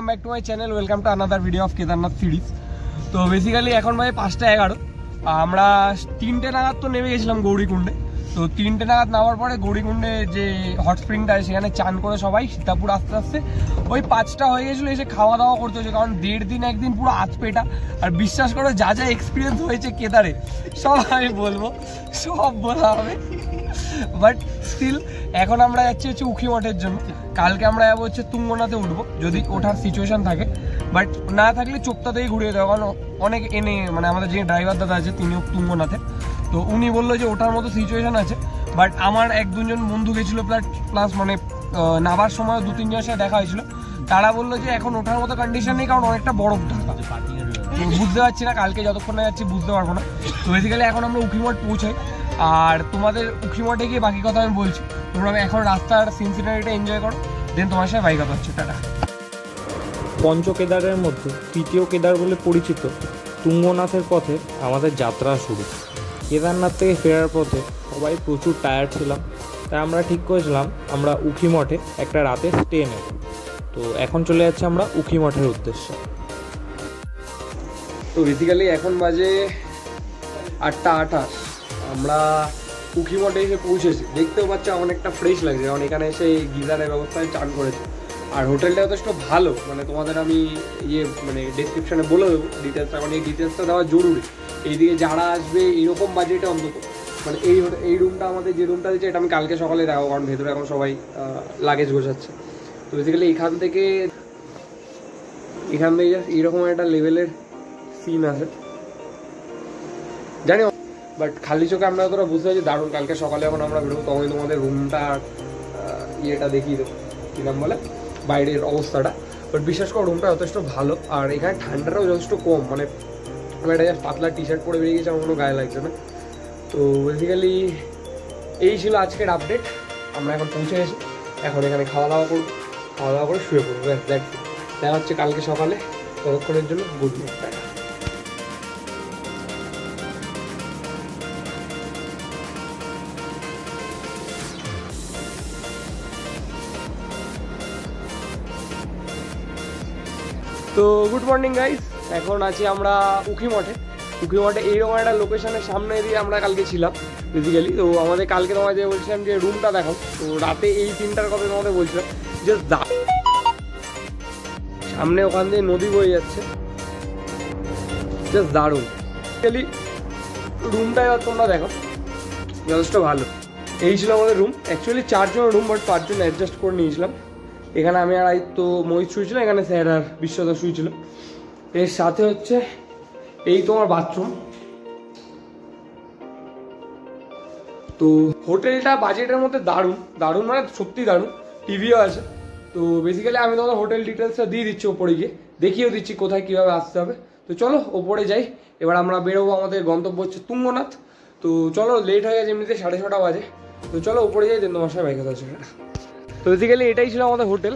Welcome back to my channel, welcome to another video of Kedarnath series. তো basically এখন ভাই 5:11, আমরা 3টে নাগাদ তো নেমে গেছিলাম গৌরীকুণ্ডে। তো 3টে নাগাদ নামার পরে গৌরীকুণ্ডে যে হট স্প্রিংটা আছে সেখানে চান করে সবাই সীতাপুর আস্তে আস্তে ওই 5টা হয়ে গেছিলো। এসে খাওয়া দাওয়া করতে হয়েছে, কারণ 1.5 দিন একদিন পুরো আতপেটা। আর বিশ্বাস করো যা যা এক্সপিরিয়েন্স হয়েছে কেদারে সব আমি বলবো, সব বলা হবে। বাট স্টিল এখন আমরা যাচ্ছি হচ্ছে উখিমঠের জন্য। কালকে আমরা যাবো হচ্ছে তুঙ্গনাথে উঠবো যদি ওঠার সিচুয়েশন থাকে, বাট না থাকলে চোপতাতেই ঘুরিয়ে দেবো। কারণ অনেক মানে আমাদের যে ড্রাইভার দাদা আছে তিনিও তুঙ্গনাথে, তো উনি বললো যে ওঠার মতো সিচুয়েশন আছে। বাট আমার 1-2জন বন্ধু গেছিলো প্লাস মানে নামার সময় 2-3জনের সাথে দেখা হয়েছিল, তারা বললো যে এখন ওঠার মতো কন্ডিশন নেই, কারণ অনেকটা বরফ ঢাকা। বুঝতে পারছি না, কালকে যতক্ষণ না যাচ্ছি বুঝতে পারবো না। তো বেসিক্যালি এখন আমরা উখিমঠ পৌঁছাই, আর তোমাদের উখিমঠে গিয়ে বাকি কথা আমি বলছি। তোমরা এখন রাস্তার সিনসিনারিটা এনজয় করো, দেন তোমার সাথে বাইক কথা হচ্ছে। টাটা। পঞ্চকেদারের মধ্যে তৃতীয় কেদার বলে পরিচিত তুঙ্গনাথের পথে আমাদের যাত্রা শুরু। কেদারনাথ থেকে ফেরার পথে সবাই প্রচুর টায়ার্ড ছিলাম, তাই আমরা ঠিক করেছিলাম আমরা উখিমঠে একটা রাতে স্টে নেব। তো এখন চলে যাচ্ছি আমরা উখিমঠের উদ্দেশ্যে। তো বেসিক্যালি এখন বাজে 8:28, আমরা উখিমঠে এসে পৌঁছেছি। দেখতেও পাচ্ছি অনেকটা ফ্রেশ লাগছে, কারণ এখানে এসে গিজারের ব্যবস্থায় চান করেছে। আর হোটেলটা যথেষ্ট ভালো, মানে তোমাদের আমি মানে ডেসক্রিপশানে বলে দেবো ডিটেলসটা, কারণ এই ডিটেলসটা দেওয়া জরুরি। এইদিকে যারা আসবে এইরকম বাজেটে অন্তত, মানে এই রুমটা আমাদের যে রুমটা দিচ্ছে এটা আমি কালকে সকালে দেখাবো, কারণ ভেতরে এখন সবাই লাগেজ গোছাচ্ছে। তো বেসিক্যালি এখান থেকে এইরকম একটা লেভেলের সিন আছে জানি, বাট খালি চোখে আমরা তোরা বুঝতে পারছি দারুণ। কালকে সকালে যখন আমরা বেরোবো তখনই তোমাদের রুমটা ইয়েটা দেখিয়ে দেবো, কী নাম বলে, বাইরের অবস্থাটা। বাট বিশ্বাস করো রুমটা যথেষ্ট ভালো, আর এখানে ঠান্ডাটাও যথেষ্ট কম। মানে আমি একটা জাস্ট পাতলা টি-শার্ট পরে বেরিয়ে গেছি, আমার কোনো গায়ে লাগছে না। তো বেসিক্যালি এই ছিল আজকের আপডেট। আমরা এখন পৌঁছে গেছি, এখন এখানে খাওয়া দাওয়া করবো, খাওয়া দাওয়া করে শুয়ে পড়বো। দেখা হচ্ছে কালকে সকালে। ততক্ষণের জন্য গুড নাইট। তো গুড মর্নিং গাইস, এখন আছি আমরা উখিমঠে। এইরকম একটা লোকেশনের সামনে দিয়ে আমরা কালকে ছিলাম বেসিক্যালি। তো আমাদের কালকে তোমাদের বলছিলাম যে রুমটা দেখাও, তো রাতে এই সিনটার কথা তোমাদের বলছিলাম। জাস্ট সামনে ওখান দিয়ে নদী বয়ে যাচ্ছে, জাস্ট দারুণ। বেসিক্যালি রুমটা এবার তোমরা দেখো, যথেষ্ট ভালো। এই ছিল আমাদের রুম। অ্যাকচুয়ালি 4 জনের রুম, বাট 5 জন অ্যাডজাস্ট করে নিয়েছিলাম। এখানে আমি আর তো মহিত শুয়েছিল, এখানে স্যার আর বিশ্বদা শুয়েছিল। এর সাথে হচ্ছে এই তোমার বাথরুম। তো হোটেলটা বাজেটের মধ্যে দারুণ মানে সত্যি দারুণ। টিভিও আছে। তো বেসিক্যালি আমি তোমাদের হোটেল ডিটেলসটা দিয়ে দিচ্ছি, ওপরে গিয়ে দেখিয়েও দিচ্ছি কোথায় কীভাবে আসতে হবে। তো চলো ওপরে যাই, এবার আমরা বেরোবো। আমাদের গন্তব্য হচ্ছে তুঙ্গনাথ। তো চলো, লেট হয়ে গেছে এমনিতে, 6:30 বাজে। তো চলো ওপরে যাই, দেন তোমার সাথে বাইক কথা হচ্ছে। তো বেসিক্যালি এটাই ছিল আমাদের হোটেল।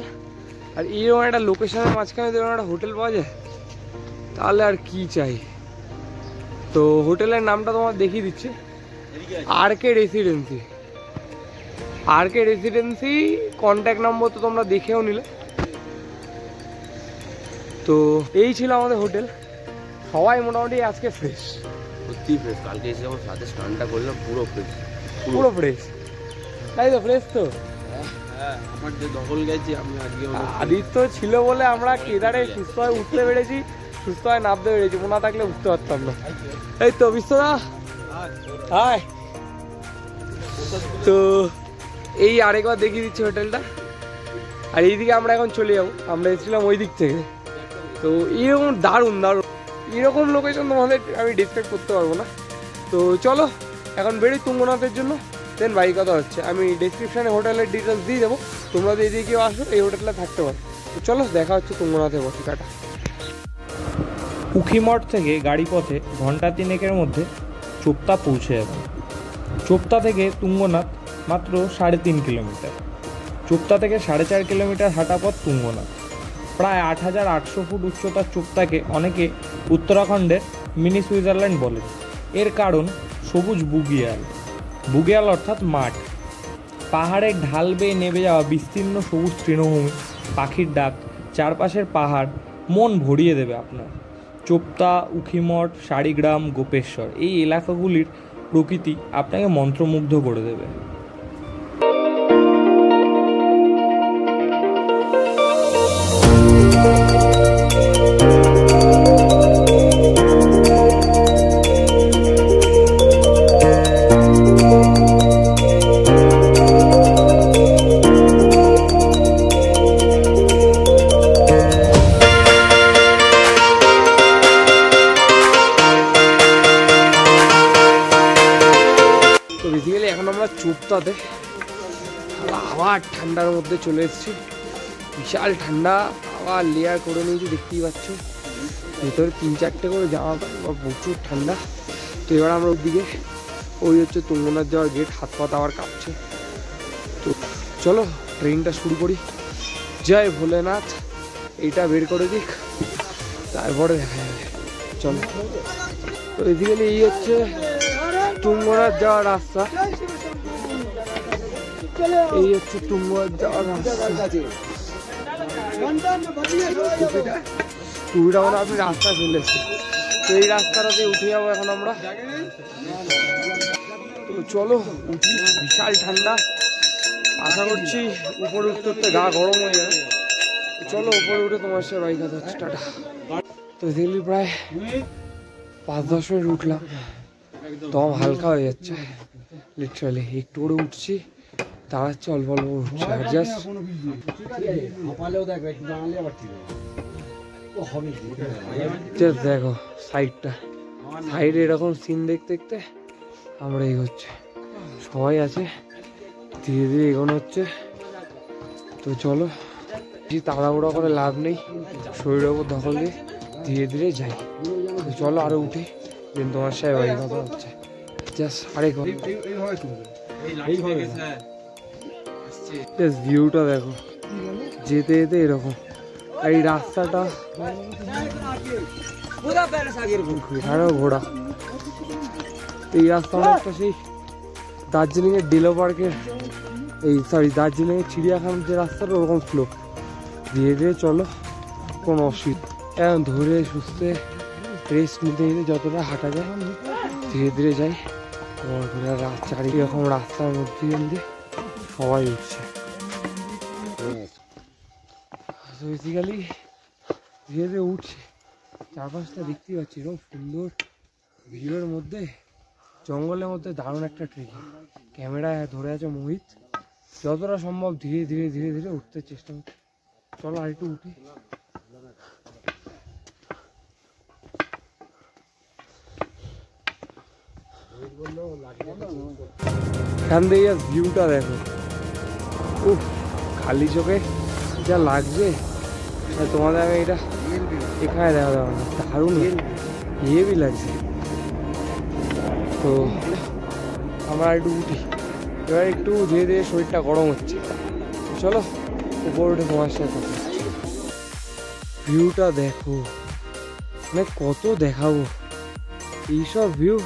আর এইরকম একটা লোকেশনের মাঝখানে যদি একটা হোটেল পাওয়া যায় তাহলে আর কি চাই। তো হোটেলের নামটা তোমার দেখিয়ে দিচ্ছি, আর.কে রেসিডেন্সি। কন্ট্যাক্ট নম্বর তো তোমরা দেখেও নিলে। তো এই ছিল আমাদের হোটেল। সবাই মোটামুটি আজকে ফ্রেশ, সত্যি ফ্রেশ। কালকে এসে আমার সাথে স্নানটা করলাম, পুরো ফ্রেশ। তাই তো, ফ্রেশ তো। আমার যে দখল গেছি আমি আজকে, আদিত্য ছিল বলে আমরা কেদারে সুস্থ হয়ে উঠতে পেরেছি, সুস্থ হয়ে নামতে পেরেছি। মনে না থাকলে উঠতে পারতাম না। এই তো বিশ্বদা, হাই। তো এই আরেকবার দেখিয়ে দিচ্ছি হোটেলটা। আর এইদিকে আমরা এখন চলে যাবো, আমরা এসেছিলাম ওই দিক থেকে। তো এরকম দারুণ এরকম লোকেশন তোমাদের আমি ডিসক্রাইব করতে পারবো না। তো চলো এখন বেরোই তুঙ্গনাথের জন্য, দেন বাইক কথা হচ্ছে। আমি ডিসক্রিপশানে হোটেলের ডিটেলস দিয়ে দেবো, তোমরা যদি এদিকে কেউ আসো এই হোটেলটা থাকতে পারো। তো চলো দেখা হচ্ছে তুঙ্গনাথে বসে। টাটা। উখিমঠ থেকে গাড়ি পথে ঘন্টা 3-এর মধ্যে চোপতা পৌঁছে যাবে। চোপতা থেকে তুঙ্গনাথ মাত্র 3.5 কিলোমিটার। চোপতা থেকে 4.5 কিলোমিটার হাঁটা পথ তুঙ্গনাথ। প্রায় 8,800 ফুট উচ্চতার চোপতাকে অনেকে উত্তরাখণ্ডের মিনি সুইজারল্যান্ড বলে। এর কারণ সবুজ বুগিয়াল অর্থাৎ মাঠ, পাহাড়ের ঢাল বেয়ে নেমে যাওয়া বিস্তীর্ণ সবুজ তৃণভূমি, পাখির ডাক, চারপাশের পাহাড় মন ভরিয়ে দেবে আপনার। চোপতা, উখিমঠ, শাড়িগ্রাম, গোপেশ্বর এই এলাকাগুলির প্রকৃতি আপনাকে মন্ত্রমুগ্ধ করে দেবে। চোপতাতে আবার ঠান্ডার মধ্যে চলে এসেছি, বিশাল ঠান্ডা, আবার লেয়ার করে নিয়েছি দেখতেই পাচ্ছ, ভেতরে 3-4টে করে জামা প্যান্ট, প্রচুর ঠান্ডা। তো এবার আমরা ওইদিকে ওই হচ্ছে তুঙ্গনাথ যাওয়ার গেট, হাত পাত আবার কাঁপছে। তো চলো ট্রেনটা শুরু করি। জয় ভোলেনাথ, এইটা বের করে দিক, তারপরে দেখা যাবে। চলো, তো বেসিক্যালি এই হচ্ছে তুঙ্গনাথ যাওয়ার রাস্তা, এই হচ্ছে তুঙ্গনাথ যাওয়ার রাস্তা। টুপিটা মানে আপনি রাস্তা চলে এসছে, তো এই রাস্তাটাতে উঠে যাবো এখন আমরা। তো চলো উঠি, বিশাল ঠান্ডা, আশা করছি উপরে উঠতে উঠতে গা গরম হয়ে যাবে। চলো উপরে উঠে তোমার সাথে বাইক আছে, টাটা। তো দেখলি প্রায় 5-10 মিনিট উঠলাম, দম হালকা হয়ে যাচ্ছে লিটারালি, একটু করে উঠছি, দাঁড়াচ্ছে অল্প অল্প উঠছে। আর জাস্ট দেখো সাইডটা, সাইডে এরকম সিন দেখতে দেখতে আমরা এগোচ্ছি, সবাই আছে, ধীরে ধীরে এগোনো হচ্ছে। তো চলো, বেশি তাড়াহুড়া করে লাভ নেই, শরীরের ওপর দখল দিয়ে ধীরে ধীরে যাই। তো চলো আরো উঠি, দিন তোমার সাথে ওই কথা হচ্ছে জাস্ট আরেক ভিউটা দেখো, যেতে যেতে এরকম, আর এই রাস্তাটা ঘোড়া, এই রাস্তা অনেকটা সেই দার্জিলিং এর ডিলো পার্কের, এই সরি দার্জিলিং এর চিড়িয়াখানার যে রাস্তাটা ওরকম স্লো। ধীরে ধীরে চলো, কোনো অসুবিধা এখন ধরে সুস্থে রেস্ট নিতে নিতে যতটা হাঁটা যায় ধীরে ধীরে যাই। চারিদিকে এরকম রাস্তার মধ্যে দিয়ে সবাই উঠছে, বেসিক্যালি ধীরে ধীরে উঠছে। চারপাশটা দেখতেই পাচ্ছি এরকম সুন্দর ভিউয়ের মধ্যে, জঙ্গলের মধ্যে দারুণ একটা ট্রেকিং। ক্যামেরায় ধরে আছে মোহিত, যতটা সম্ভব ধীরে ধীরে ধীরে ধীরে উঠতে চেষ্টা করছি। চলো আর একটু উঠি। এখান থেকে ভিউটা দেখো, উফ, খালি চোখে যা লাগছে তোমাদের আমি এটা এখানে দেখা যাবে না, দারুণ হেভি লাগছে। তো আমরা একটু উঠি, এবার একটু ধীরে ধীরে শরীরটা গরম হচ্ছে। চলো উপর উঠে তোমার সাথে কথা। ভিউটা দেখো, মানে কত দেখাবো এইসব ভিউ,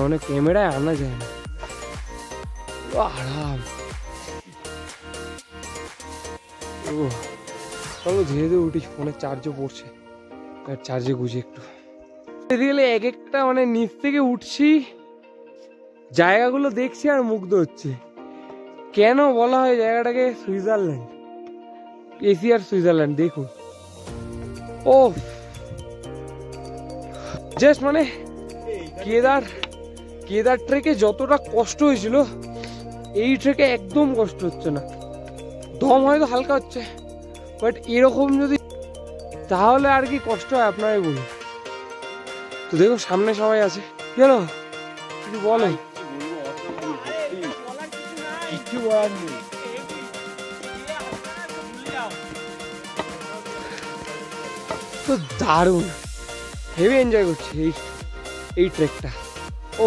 মানে ক্যামেরায় আনা যায় না, আরাম। ও চলো ধীরে ধীরে উঠি, ফোনের চার্জও পড়ছে, চার্জে গুছি একটু। রিয়েলি এক একটা মানে নিচ থেকে উঠছি, জায়গাগুলো দেখছি আর মুগ্ধ হচ্ছে। কেন বলা হয় জায়গাটাকে সুইজারল্যান্ড, এশিয়ার সুইজারল্যান্ড? দেখুন, ও জাস্ট মানে কেদার ট্রেকে যতটা কষ্ট হয়েছিল এই ট্রেকে একদম কষ্ট হচ্ছে না, দম হয়তো হালকা হচ্ছে, বাট এরকম যদি তাহলে আর কি কষ্ট হয় আপনারাই বলুন। তো দেখো সামনে সবাই আছে, কেন কিছু বলো? কিছু বলার নেই, তো দারুণ হেভি এনজয় করছি এই ট্রেকটা। ও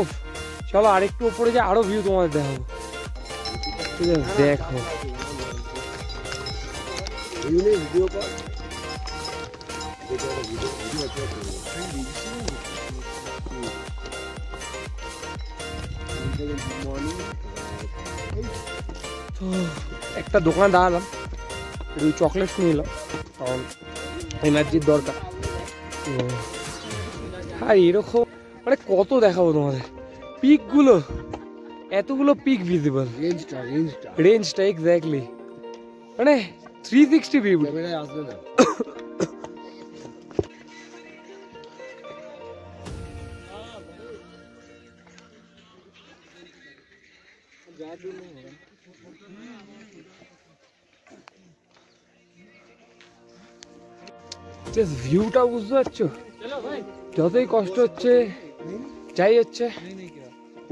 চলো আরেকটু উপরে যে আরো ভিউ তোমাদের দেখাবো, ঠিক আছে? দেখো তো একটা দোকানে দাঁড়ালাম, একটু চকলেট নিলাম, কারণ এনার্জির দরকার। তো আর এরকম মানে কত দেখাবো তোমাদের পিকগুলো, এতগুলো পিক ভিজিবল, রেঞ্জটা এক্স্যাক্টলি মানে 360 ভিউ আসবে না। ভিউটা বুঝতে পারছো, যতই কষ্ট হচ্ছে যাই হচ্ছে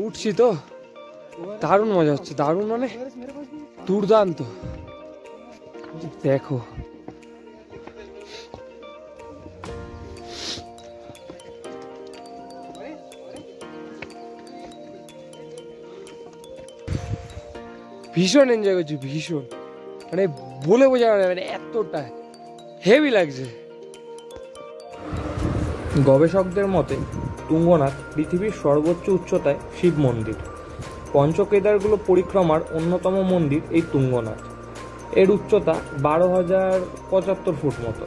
উঠছি তো দারুণ মজা হচ্ছে, দারুণ মানে দুর্দান্ত। দেখো ভীষণ এনজয় করছি, ভীষণ মানে বলে বোঝানো যাবে না, এতটা হেভি লাগছে। গবেষকদের মতে তুঙ্গনাথ পৃথিবীর সর্বোচ্চ উচ্চতায় শিব মন্দির। পঞ্চকেদারগুলো পরিক্রমার অন্যতম মন্দির এই তুঙ্গনাথ। এর উচ্চতা 12,075 ফুট মতো।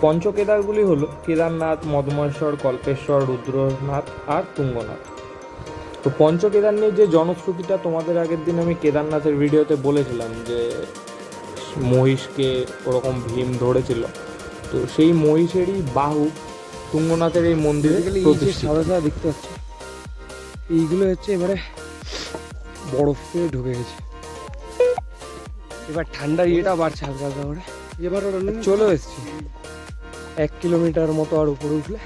পঞ্চকেদারগুলি হল কেদারনাথ, মদমহেশ্বর, কল্পেশ্বর, রুদ্রনাথ আর তুঙ্গনাথ। তো পঞ্চকেদার নিয়ে যে জনশ্রুতিটা তোমাদের আগের দিন আমি কেদারনাথের ভিডিওতে বলেছিলাম যে মহিষকে ওরকম ভীম ধরেছিল, তো সেই মহিষেরই বাহু তুঙ্গনাথের এই মন্দিরে প্রতিষ্ঠিত। সাদা সাদা দেখতে পাচ্ছি, এইগুলো হচ্ছে এবারে বরফে ঢুকে গেছে। এবার ঠান্ডার ইয়েটা বাড়ছে হালকা হালকা করে। এবার চলে এসছি 1 কিলোমিটার মতো আর উপরে উঠলে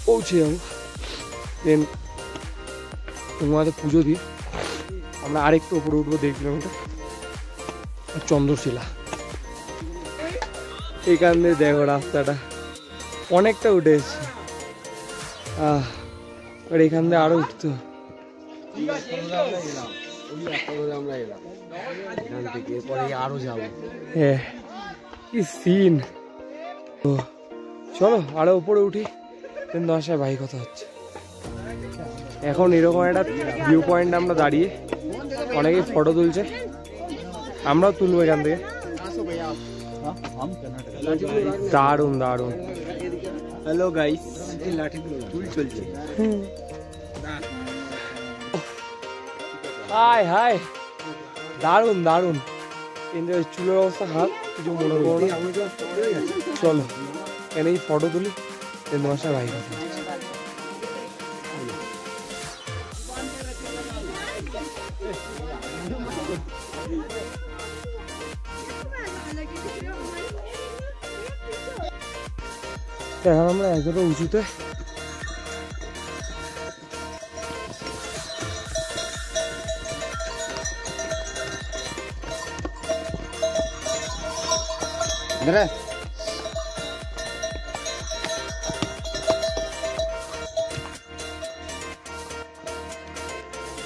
পৌঁছে যাবো। দেন তোমাদের পুজো দিয়ে আমরা আরেকটু উপরে উঠবো 1.5 কিলোমিটার, চন্দ্রশিলা। এখান দিয়ে দেখো রাস্তাটা অনেকটা উঠে এসছে, আর এখান দিয়ে আরো উঠতে আরো যাবো। হ্যাঁ কি সিন। তো চলো আরো উপরে উঠি, কিন্তু আসায় ভাই কথা হচ্ছে। এখন এরকম একটা ভিউ পয়েন্ট আমরা দাঁড়িয়ে, অনেকেই ফটো তুলছে, আমরাও তুলবো এখান থেকে। দারুণ দারুণ। হ্যালো গাইস, তুল চলছে। হাই হাই, দারুণ দারুণ। কিন্তু চুলের অবস্থা খারাপ, কিছু মনে করো না। চলো এনেই ফটো তুলি, তোমার সাথে ভাই কথা। এখন আমরা এতটা উঁচুতে,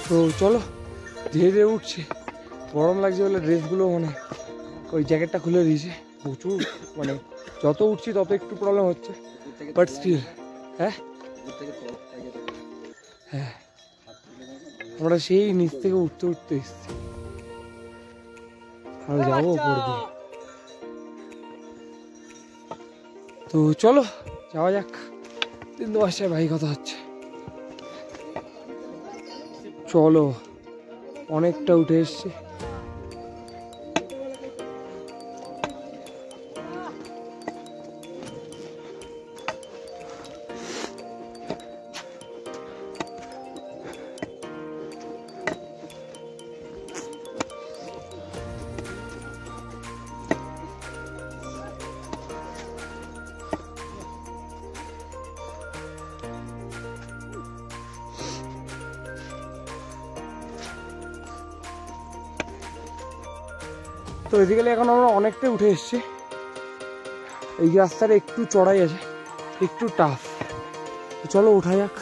তো চলো ধীরে ধীরে উঠছে। গরম লাগছে বলে ড্রেসগুলো মানে ওই জ্যাকেটটা খুলে দিয়েছে। প্রচুর মানে যত উঠছি তত একটু প্রবলেম হচ্ছে, বাট স্টিল। হ্যাঁ হ্যাঁ, আমরা সেই নিচ থেকে উঠতে উঠতে এসছি, আর যাবো উপর দিয়ে। তো চলো যাওয়া যাক, কিন্তু বাসায় ভাই কথা হচ্ছে। চলো অনেকটা উঠে এসছি। তো বেসিক্যালি এখন আমরা অনেকটাই উঠে এসেছি। এই রাস্তাটা একটু চড়াই আছে, একটু টাফ। চলো উঠা যাক।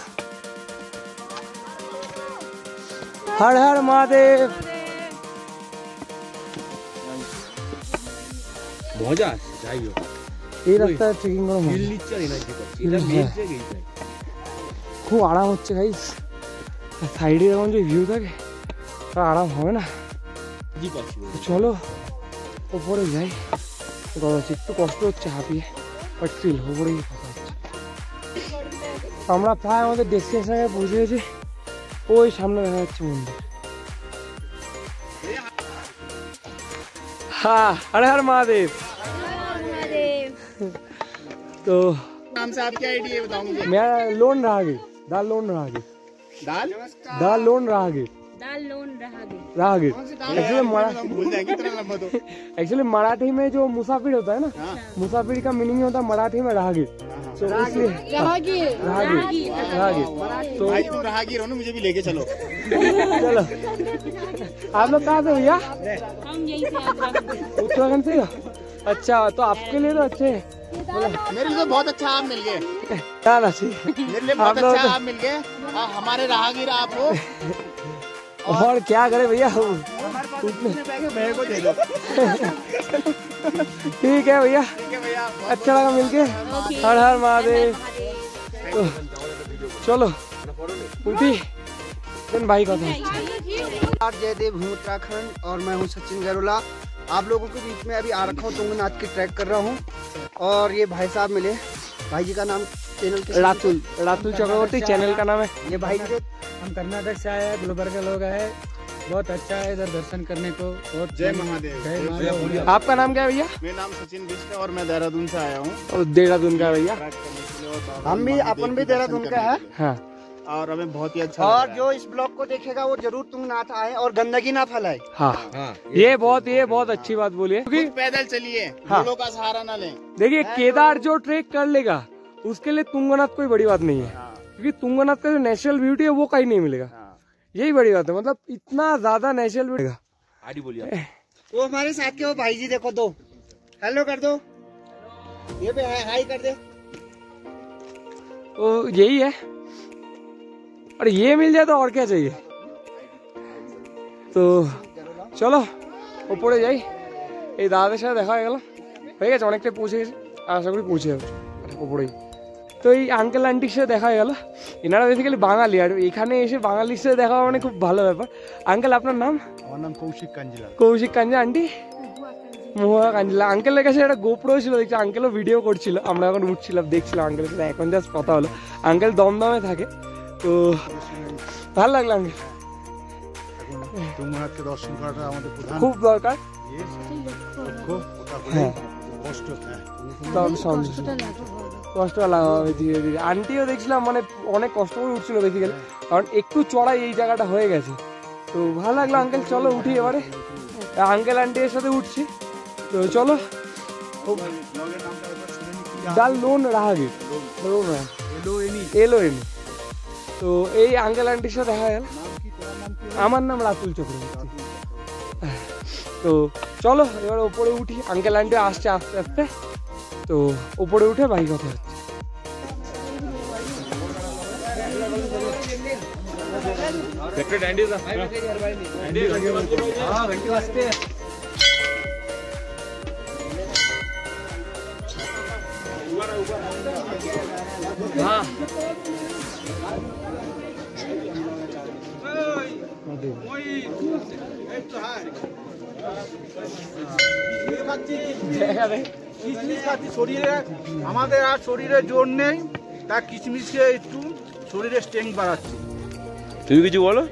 হর হর মহাদেব। মজা যাই হোক, এই রাস্তায় ট্রেকিং করা খুব আরাম হচ্ছে গাইস। সাইডে এরকম যে ভিউ থাকে আরাম হবে না। চলো উপরে যাই। কথা হচ্ছে, একটু কষ্ট হচ্ছে হাঁপিয়ে, বাট স্টিল ওপরেই কথা হচ্ছে। আমরা প্রায় আমাদের ডেস্টিনেশনে পৌঁছে গেছি, ওই সামনে দেখা যাচ্ছে মন্দির। हाँ हर हर महादेव। तो नाम से आपकी आईडी है बताओ मुझे। मैं लोन राहगीर, दाल लोन राहगीर, दाल लोन राहगीर, राहगीर। एक्चुअली मराठी में जो मुसाफिर होता है ना, मुसाफिर का मीनिंग होता है मराठी में राहगीर। तो इसलिए राहगीर, तो राहगीर हो ना, मुझे भी लेके चलो। चलो आप लोग कहाँ से भैया? हम यहीं से उत्तराखंड से हो? अच्छा, तो आपके लिए तो अच्छे हैं। मेरे लिए तो बहुत अच्छा आप मिल गए, क्या ना चाहिए मेरे लिए बहुत अच्छा आप मिल गए, हमारे राहगीर आप हो। और क्या करे भैया, मेरे को दे दो। ठीक है भैया, अच्छा लगा मिलके। हर हर महादेव। तो चलो उठी भाई का जयदेव हूँ उत्तराखंड, और मैं हूँ सचिन गरोला। आप लोगों के बीच में अभी आ रखा हूँ, तुंगनाथ की ट्रैक कर रहा हूँ। और ये भाई साहब मिले, भाई जी का नाम चैनल के रातुल चक्रवर्ती चैनल का नाम है। ये भाई जी हम कर्नाटक से आए हैं, गुलबर्गा लोग आए, बहुत अच्छा है इधर दर्शन करने को। बहुत जय महादेव। जय महादेव। आपका नाम क्या है भैया? मेरा नाम सचिन बिष्ट है और मैं देहरादून से आया हूँ। और देहरादून का भैया? हम भी अपन भी देहरादून का है, हाँ। और हमें बहुत ही अच्छा और जो इस ब्लॉग को देखेगा वो जरूर तुंगनाथ आए और गंदगी ना फैलाए। हाँ, ये बहुत अच्छी बात बोली है, क्योंकि पैदल चलिए, हाँ। घोड़ों का सहारा ना लें। देखिए केदार जो ट्रेक कर लेगा उसके लिए तुंगनाथ कोई बड़ी बात नहीं है, क्योंकि तुंगनाथ का जो नेचुरल ब्यूटी है वो कहीं नहीं मिलेगा। यही बड़ी बात है, मतलब इतना ज्यादा नेचुरल ब्यूटी। वो हमारे साथ के वो भाई जी देखो, दो हेलो कर दो, ये भी हाई कर दे। तो यही है, और ये मिल जाए तो और क्या चाहिए। तो চলো উপরে যাই, এই দাদাদের সাথে দেখা হয়ে গেল, হয়ে গেছে অনেকটাই পৌঁছে গেছে, আশা করি পৌঁছে যাবে উপরেই। তো এই আঙ্কেল আন্টির সাথে দেখা হয়ে গেল, এনারা বেসিক্যালি বাঙালি, আর এখানে এসে বাঙালির সাথে দেখা মানে খুব ভালো ব্যাপার। আঙ্কেল আপনার নাম? আমার নাম কৌশিক কাঞ্জিলা। কৌশিক কাঞ্জিলা। আন্টি? মহুয়া কাঞ্জিলা। আঙ্কেলের কাছে একটা গোপ্রো ছিল, দেখছি আঙ্কেলও ভিডিও করছিল, আমরা এখন উঠছিলাম দেখছিলাম আঙ্কেলের সাথে, এখন জাস্ট কথা হলো। আঙ্কেল দমদমে থাকে, তো ভালো লাগলো আঙ্কেল। তুঙ্গনাথকে দর্শন করাটা আমাদের প্রধান খুব দরকার। হ্যাঁ, কষ্ট লাগাবে ধীরে ধীরে। আন্টিও দেখছিলাম মানে অনেক কষ্ট করে উঠছিল বেসিক্যালি, কারণ একটু চড়াই এই জায়গাটা হয়ে গেছে। তো ভালো লাগলো আঙ্কেল, চলো উঠি এবারে। আঙ্কেল আন্টির সাথে উঠছি, তো চলো। ডাল লোন রাহাগীর, এলো। তো এই আঙ্কেল আন্টির সাথে দেখা গেল। আমার নাম রাতুল চক্রবর্তী। তো চলো এবার উপরে উঠি, আঙ্কেল আন্টি আসছে আস্তে আস্তে, তো উপরে উঠে বাকি কথা হচ্ছে। हाँ শরীরে আমাদের আর শরীরে জোর নেই, তা কিশমিশ খেয়ে একটু শরীরে স্ট্রেংথ বাড়াচ্ছি। তুমি কিছু বলো।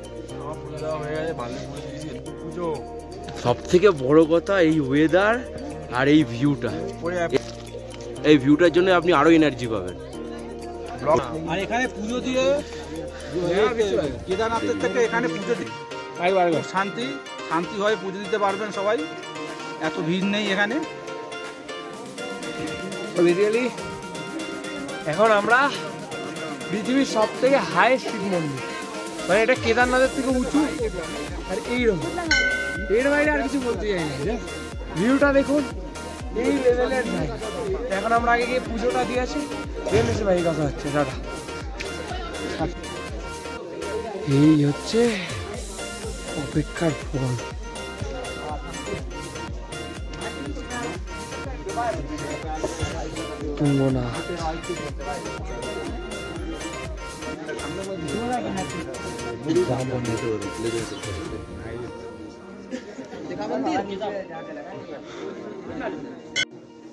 সব থেকে বড় কথা এই ওয়েদার আর এই ভিউটা, এই ভিউটার জন্য আপনি আরো এনার্জি পাবেন। আর এখানে পুজো দিয়ে কেদারনাথের থেকে এখানে পুজো দিয়ে শান্তি হয়, পুজো দিতে পারবেন সবাই, এত ভিড় নেই এখানে। বেসিক্যালি এখন আমরা পৃথিবীর সব থেকে হাইয়েস্ট শিব মন্দির, মানে এটা কেদারনাথের থেকে উঁচু, আর এইরকম এর বাইরে আর কিছু বলতে চাই না। ভিউটা দেখুন, এই লেভেলের ভাই। এখন আমরা আগে গিয়ে পুজোটা দিয়ে আসি, এসে ভাই কথা হচ্ছে। দাদা এই হচ্ছে অপেক্ষার ফল। তুঙ্গনাথ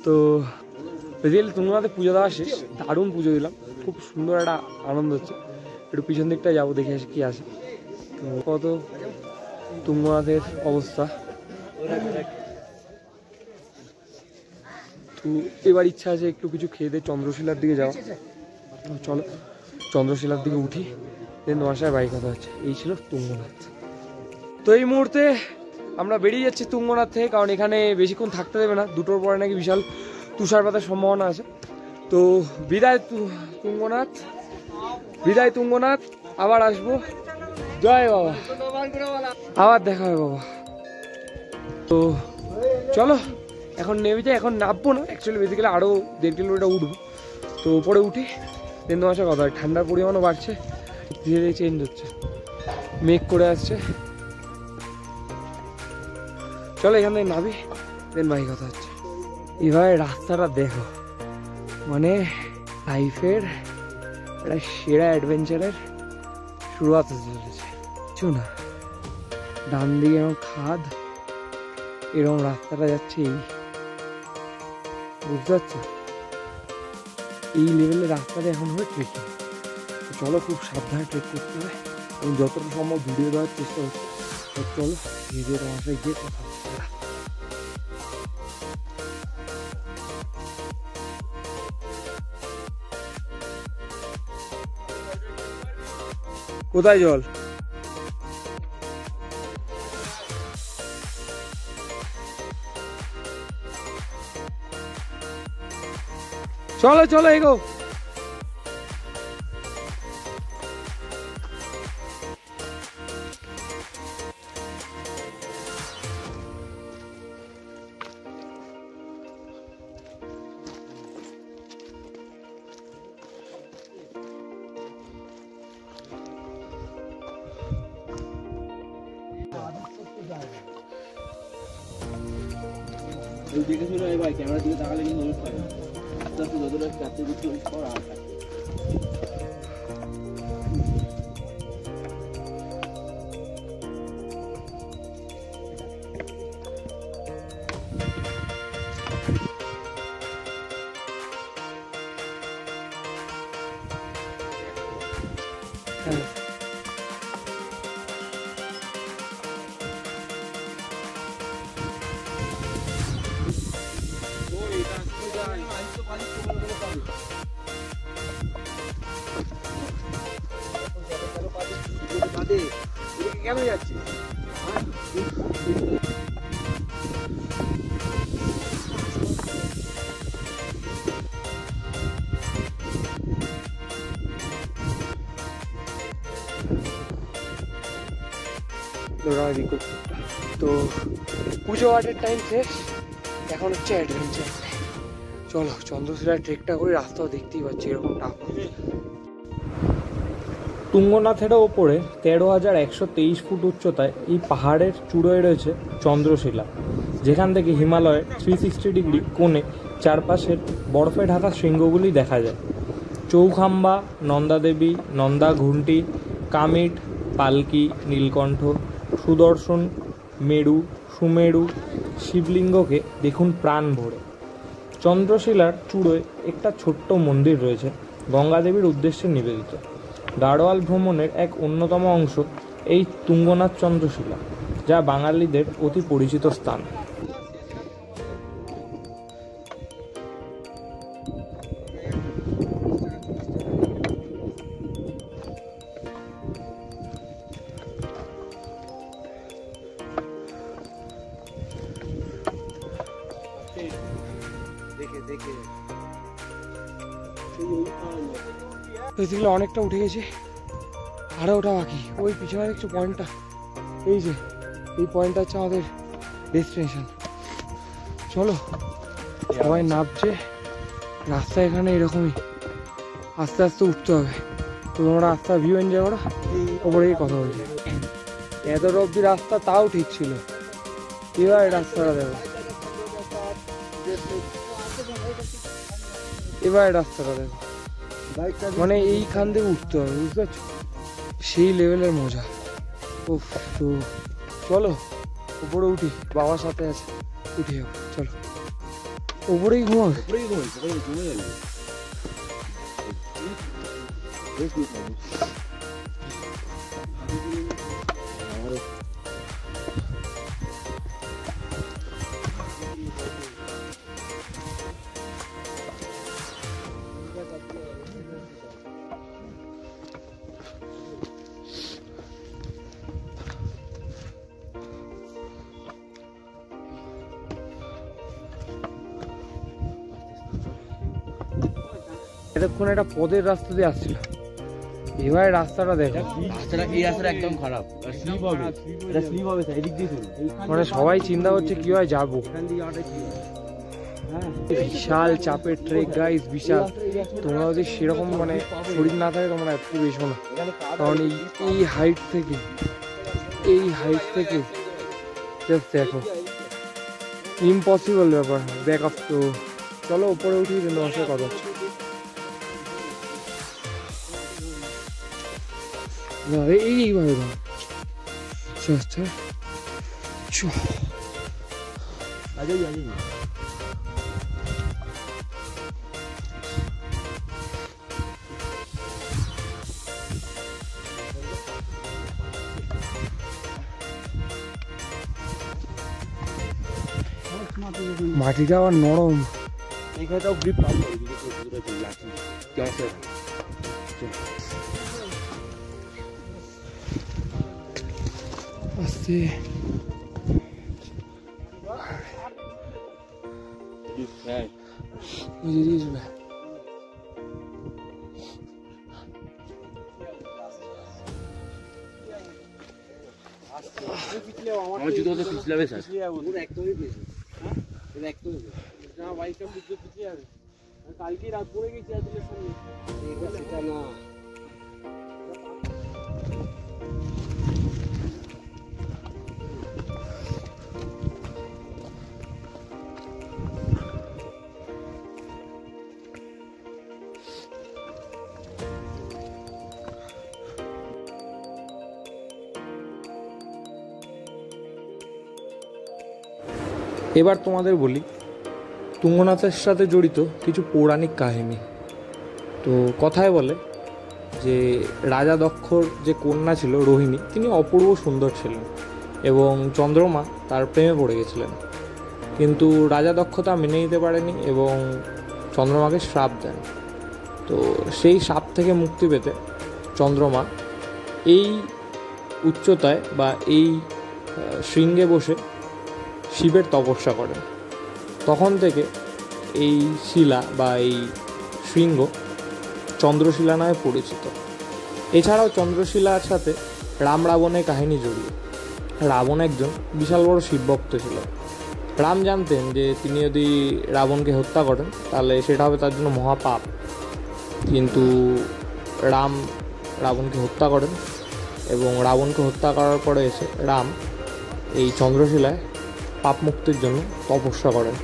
তো বেসিক্যালি তুঙ্গনাথে পুজো দেওয়া শেষ, দারুণ পুজো দিলাম, খুব সুন্দর একটা আনন্দ হচ্ছে। একটু পিছন দিকটা যাবো, দেখে আসি কী আছে। তো কত তুঙ্গনাথের অবস্থা। তো এবার ইচ্ছা আছে একটু কিছু খেয়ে দিয়ে চন্দ্রশিলার দিকে যাওয়া। চলো চন্দ্রশিলার দিকে উঠি, দেন তোমার সাথে বাইক কথা হচ্ছে। এই ছিল তুঙ্গনাথ। তো এই মুহূর্তে আমরা বেরিয়ে যাচ্ছি তুঙ্গনাথ থেকে, কারণ এখানে বেশিক্ষণ থাকতে দেবে না, 2টোর পরে নাকি বিশাল তুষারপাতের সম্ভাবনা আছে। তো বিদায় তুঙ্গনাথ, বিদায় তুঙ্গনাথ, আবার আসবো। জয় বাবা, আবার দেখা হবে বাবা। তো চলো এখন নেমে যাই, এখন নামবো না অ্যাকচুয়ালি, বেসিক্যালি আরও 1.5 কিলোমিটার উঠবো। তো উপরে উঠি, দেন তোমার সাথে কথা হয়। ঠান্ডার পরিমাণও বাড়ছে, ধীরে ধীরে চেঞ্জ হচ্ছে, মেঘ করে আসছে। চলো এখান থেকে নাবি, দেন ভাই কথা হচ্ছে। এবার রাস্তাটা দেখো, মানে লাইফের একটা সেরা অ্যাডভেঞ্চারের শুরুয়াত হতে চলেছে। কিছু না, ডান দিকে এরকম খাদ, এরকম রাস্তাটা যাচ্ছে, এই বুঝতে পারছো, এই লেভেলের রাস্তাটা এখন হবে ট্রেকিং। চলো খুব সাবধানে ট্রেক করতে হবে, এবং যতটা সম্ভব ভিডিও দেওয়ার চেষ্টা করছি। চলো ধীরে ধীরে তোমার সাথে গিয়ে কথা হচ্ছে। কোথায় জল? চলো চলো এগো। দেখে শুনে ভাই ক্যামেরার দিকে তাকালে কিন্তু মানুষ পাবে না। আস্তে আস্তে যতটা চারটে দিচ্ছে পর আর কেন যাচ্ছি? তো পুজো আটের টাইম শেষ, এখন হচ্ছে অ্যাডভেঞ্চার। চলো চন্দ্রশিলার ট্রেকটা করে, রাস্তাও দেখতেই পাচ্ছি এরকম টাফ। তুঙ্গনাথের ওপরে 13,123 ফুট উচ্চতায় এই পাহাড়ের চূড়োয় রয়েছে চন্দ্রশিলা, যেখান থেকে হিমালয়ের 360 ডিগ্রি কোণে চারপাশের বরফে ঢাকা শৃঙ্গগুলি দেখা যায়। চৌখাম্বা, নন্দাদেবী, নন্দাঘুন্টি, কামিট, পালকি, নীলকণ্ঠ, সুদর্শন, মেরু, সুমেরু, শিবলিঙ্গকে দেখুন প্রাণ ভরে। চন্দ্রশিলার চূড়োয় একটা ছোট্ট মন্দির রয়েছে, গঙ্গাদেবীর উদ্দেশ্যে নিবেদিত। গাড়োয়াল ভ্রমণের এক অন্যতম অংশ এই তুঙ্গনাথ চন্দ্রশিলা, যা বাঙালিদের অতি পরিচিত স্থান। বেসিক্যালি অনেকটা উঠে গেছি, আরও ওটা বাকি। ওই পিছনে দেখছো পয়েন্টটা, এই যে এই পয়েন্টটা হচ্ছে আমাদের ডেস্টিনেশন। চলো সবাই নামছে, রাস্তা এখানে এরকমই আস্তে আস্তে উঠতে হবে। তো তোমরা রাস্তা ভিউ এনজয় করো, ওপরে কথা বলছি। এতটা অব্দি রাস্তা তাও ঠিক ছিল, এবার রাস্তাটা দেখো, এবার রাস্তাটা দেখো, মানে এইখান থেকে উঠতে হবে, বুঝতে পারছো, সেই লেভেলের মজা। ও তো চলো উপরে উঠি, বাবার সাথে আছে, উঠে যাবো চলো। ওপরেই ঘুমাও? এতক্ষণ একটা পদের রাস্তা দিয়ে আসছিল, এবার রাস্তাটা দেখো, এই রাস্তাটা একদম খারাপ, স্লিপ হবে, এটা স্লিপ হবে, এদিক দিয়ে চলুন। মানে সবাই চিন্তা করছে কিভাবে যাবো। বিশাল চাপের ট্রেক গাইস, বিশাল। তোমরা যদি সেরকম মানে শরীর না থাকে তোমরা একটু বেশো না, কারণ এই হাইট থেকে জাস্ট দেখো, ইম্পসিবল ব্যাপার। Back up. তো চলো উপরে উঠি, তোমার সাথে কথা হচ্ছে। এইভাবে মাটিটা আবার নরম, এইখানটাও গ্রিপ পাবো। আস্তে আমার জুতোতে পিছলাবে স্যার। কালকে রাত পড়ে গেছি আজকের সঙ্গে সেটা না। এবার তোমাদের বলি তুঙ্গনাথের সাথে জড়িত কিছু পৌরাণিক কাহিনী। তো কথায় বলে যে রাজা দক্ষর যে কন্যা ছিল রোহিণী, তিনি অপূর্ব সুন্দর ছিলেন এবং চন্দ্রমা তার প্রেমে পড়ে গেছিলেন। কিন্তু রাজা দক্ষ তা মেনে নিতে পারেনি এবং চন্দ্রমাকে শ্রাপ দেন। তো সেই শ্রাপ থেকে মুক্তি পেতে চন্দ্রমা এই উচ্চতায় বা এই শৃঙ্গে বসে শিবের তপস্যা করেন। তখন থেকে এই শিলা বা এই শৃঙ্গ চন্দ্রশিলা নামে পরিচিত। এছাড়াও চন্দ্রশিলার সাথে রাম রাবণের কাহিনী জড়িয়ে। রাবণ একজন বিশাল বড় শিবভক্ত ছিল। রাম জানতেন যে তিনি যদি রাবণকে হত্যা করেন তাহলে সেটা হবে তার জন্য মহাপাপ, কিন্তু রাম রাবণকে হত্যা করেন এবং রাবণকে হত্যা করার পরে এসে রাম এই চন্দ্রশিলায় পাপ মুক্তির জন্য তপস্যা করেন।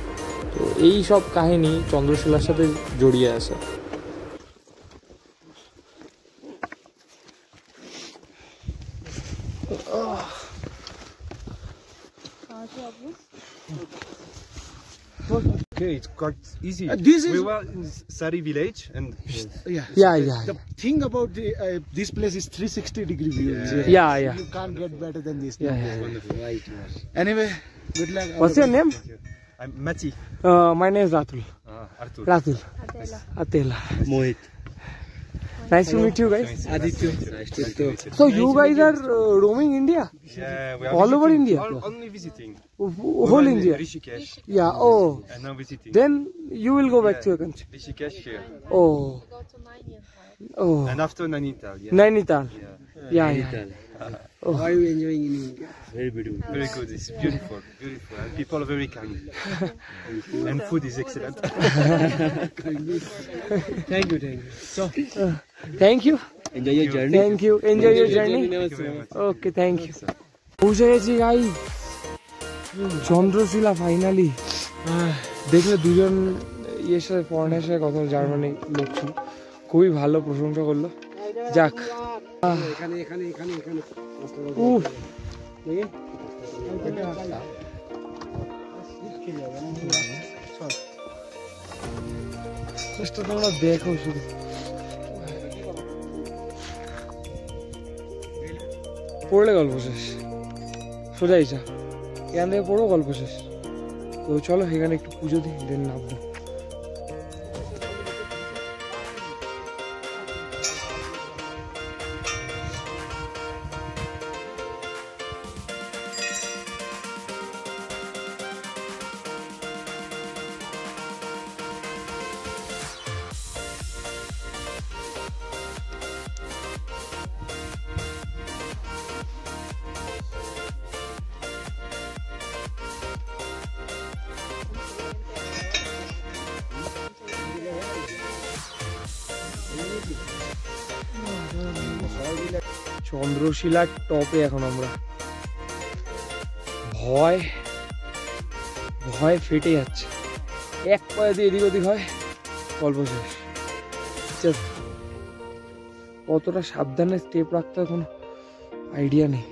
তো এই সব কাহিনী চন্দ্রশিলার সাথে জড়িয়ে আছে। Okay, it's quite easy. This is we were in Sari village and Yeah. the thing about this place is 360-degree view. Yeah. You can't get better than this. Yeah. Anyway, good luck. What's your name? I'm Mati. My name is Ratul. Arthur. Ratul. Atela. Mohit. Nice to meet you guys. Aditya. So you guys are roaming India? Yeah, we are All over visiting, India? Only visiting. Whole We were in India? Rishikesh. Yeah. Oh. And now visiting. Then you will go back to your country. Rishikesh here. Oh. Oh. And after Nainital. Yeah. Nainital. Yeah. Yeah. How are you enjoying in India? Very beautiful. Very good. It's beautiful. Beautiful. And people are very kind. And food is excellent. Thank you. So, Thank you. Enjoy your journey. Thank you. Enjoy your journey. Thank you very much. Okay, thank you. পৌঁছে গেছি গাই Chandrashila finally. দেখলে দুজন ইয়ের সাথে ফরেনের সাথে কথা, Germany লোক ছিল, খুবই ভালো প্রশংসা করলো। যাক, উফ, চেষ্টা তোমরা দেখো শুধু। পড়লে গল্প শেষ, সোজা ইচ্ছা এখান থেকে পড়ো গল্প শেষ। তো চলো এখানে একটু পুজো দিই, দেন নামবো। চন্দ্রশিলার টপে এখন আমরা, ভয় ভয় ফেটে যাচ্ছে, এক পায়ে দিয়ে এদিক ওদিক হয় গল্প শেষ। Just কতটা সাবধানে স্টেপ রাখতে হয় কোনো আইডিয়া নেই।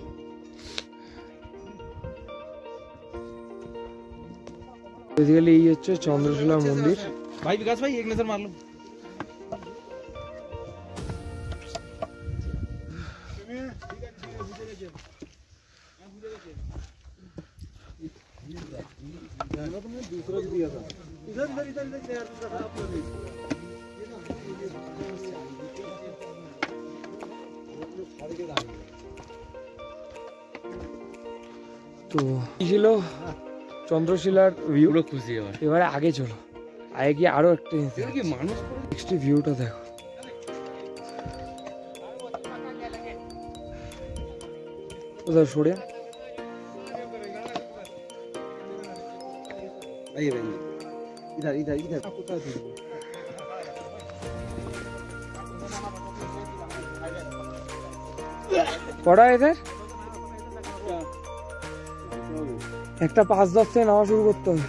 বেসিক্যালি এই হচ্ছে চন্দ্রশিলা মন্দির। भाई विकास भाई एक नजर मार लो। তো এই ছিল চন্দ্রশিলার ভিউ। পুরো খুশি হয়। এবারে আগে চলো, আগে গিয়ে আরো একটা মানুষ নেক্সট ভিউটা দেখো। उधर छोड़िए, आइए इधर इधर इधर পড়া এদের একটা 5-10 থেকে নামা শুরু করতে হবে।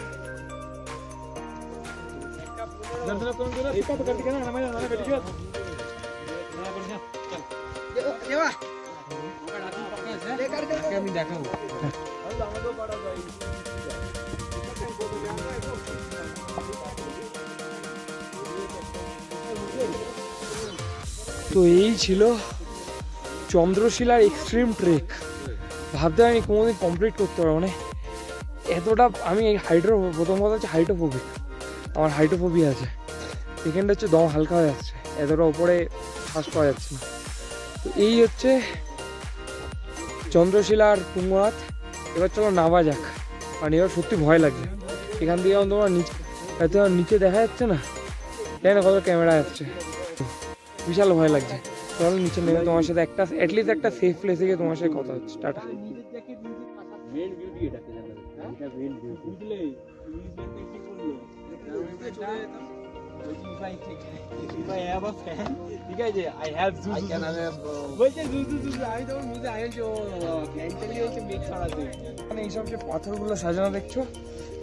আমি দেখাবো তো এই ছিল চন্দ্রশিলার এক্সট্রিম ট্রেক। ভাবতে আমি কোনোদিন কমপ্লিট করতে পারবো না এতটা। আমি এই প্রথম কথা হচ্ছে হাইটোফোবিক, আমার হাইটোফোবিয়া আছে। সেকেন্ড হচ্ছে দম হালকা হয়ে যাচ্ছে, এতটা উপরে শ্বাস পাওয়া যাচ্ছে না। তো এই হচ্ছে চন্দ্রশিলার তুঙ্গনাথ। এবার চলো নামা যাক, কারণ এবার সত্যি ভয় লাগছে। এখান থেকে যখন তোমার নিচে দেখা যাচ্ছে না, জানি না কত ক্যামেরা যাচ্ছে, বিশাল ভয় লাগছে। চলো নিচে নেমে তোমার সাথে একটা অ্যাটলিস্ট একটা সেফ প্লেসে গিয়ে তোমার সাথে কথা হচ্ছে। টাটা। এইসব যে পাথরগুলো সাজানো দেখছো,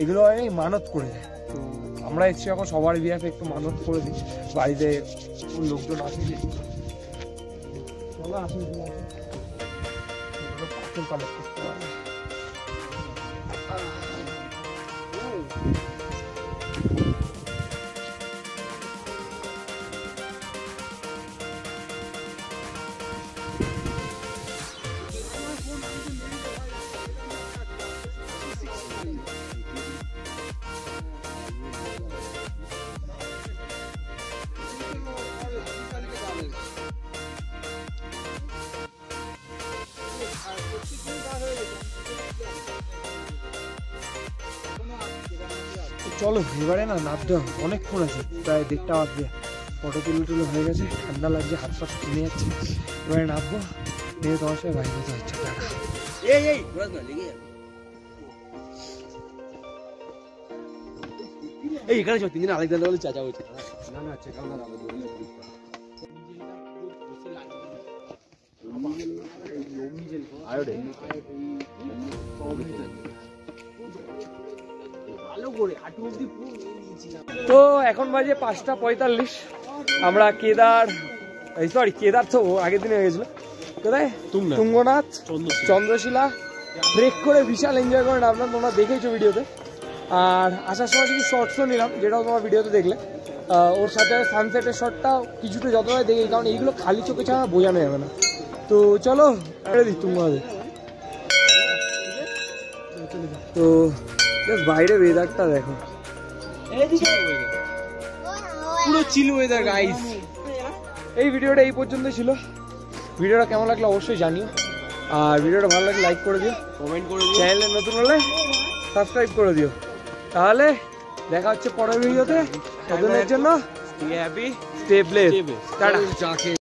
এগুলো আমি মানত করে দেয়। তো আমরা এসছি এখন সবার বিয়াতে একটু মানত করে দিই, বাড়িতে লোকজন আসলে চলো আসুন পাথর কালেক্ট করতে পারবে। চলো এবারে না নামতে হবে, অনেকক্ষণ আছে, প্রায় 1:30 বাজবে। ফটো তুলে হয়ে গেছে, ঠান্ডা লাগছে, হাত পা কিনে যাচ্ছে। এবারে নামবো, নিয়ে তোমার সাথে বাইরে কথা হচ্ছে। টাটা। এই এখানে সব 3 দিন আলেকজান্ডার বলে চাচা হয়েছে। ना ना चेक आउट তো এখন বাজে 5:45। আমরা কেদার তো আগের দিনে হয়ে গেছিল, কোথায় তুঙ্গনাথ চন্দ্রশিলা ট্রেক করে বিশাল এনজয় করেন আপনারা, তোমরা দেখেছো ভিডিওতে। আর আসার সময় কিছু শর্টসও নিলাম, যেটাও তোমার ভিডিওতে দেখলে। ওর সাথে সানসেটের শটটা কিছুটা যতটা দেখি, কারণ এইগুলো খালি চোখে ছাড়া বোঝানো যাবে না। তো চলো দিই তোমাদের। তো বাইরে ওয়েদারটা দেখো, পুরো চিল ওয়েদার গাইস। এই ভিডিওটা এই পর্যন্ত ছিল। ভিডিওটা কেমন লাগলো অবশ্যই জানিও, আর ভিডিওটা ভালো লাগলে লাইক করে দিও, কমেন্ট করে দিও, চ্যানেলে নতুন হলে সাবস্ক্রাইব করে দিও। তাহলে দেখা হচ্ছে পরের ভিডিওতে। ততদিনের জন্য stay happy, stay blessed, tata.